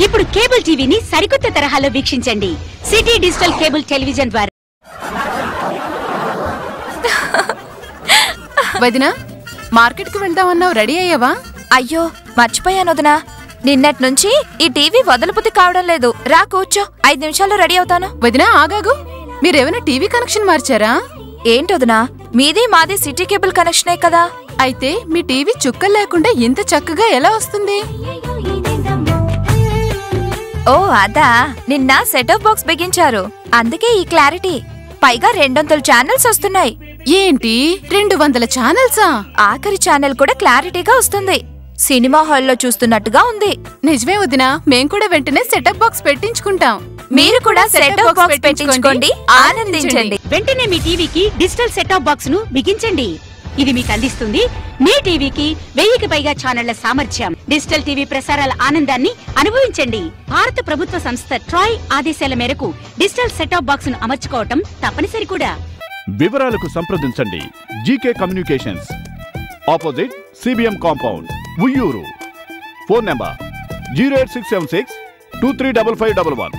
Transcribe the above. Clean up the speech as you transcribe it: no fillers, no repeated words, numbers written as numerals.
ఇప్పుడు కేబుల్ టీవీని సరికొత్త తరహాలో వీక్షించండి. సిటీ డిజిటల్ కేబుల్ టెలివిజన్ ద్వారా. వదినా, మార్కెట్ కు వెళ్దామన్నావు, రెడీ అయ్యావా? అయ్యో మర్చిపోయాను వదినా. నిన్నటి నుంచి ఈ టీవీ వదలబుద్ధి కావడం లేదు. రా కూర్చో, 5 నిమిషాల్లో రెడీ అవుతాను. వదినా ఆగాగు, మీరేమైనా టీవీ కనెక్షన్ మార్చారా? ఏంటి వదినా, మీది మాది సిటీ కేబుల్ కనెక్షనే కదా. అయితే మీ టీవీ చుక్కలు లేకుండా ఇంత చక్కగా ఎలా వస్తుంది? ఓ అదా, నిన్న సెటప్ బాక్స్ బిగించారు, అందుకే ఈ క్లారిటీ. పైగా 200 ఛానల్స్ వస్తున్నాయి. ఏంటి 200 ఛానల్సా? ఆఖరి ఛానల్ కూడా క్లారిటీగా వస్తుంది. సినిమా హాల్లో చూస్తున్నట్టుగా ఉంది. నిజమే వదినా, మేం కూడా వెంటనే సెటప్ బాక్స్ పెట్టించుకుంటాం. మీరు కూడా సెటప్ బాక్స్ పెట్టించుకోండి, ఆనందించండి. వెంటనే మీ టీవీకి డిజిటల్ సెటప్ బాక్స్ ను బిగించండి. ఇది మీకు అందిస్తుంది మీ టీవీకి 1000కి పైగా ఛానళ్ల సామర్థ్యం. డిజిటల్ టీవీ ప్రసారాల ఆనందాన్ని అనుభవించండి. భారత ప్రభుత్వ సంస్థ ట్రాయ్ ఆదేశాల మేరకు డిజిటల్ సెటప్ బాక్స్ ను అమర్చుకోవటం తప్పనిసరి కూడా. వివరాలకు సంప్రదించండి GK communications, opposite CBM compound, Uyyuru. Phone number 08676 235511.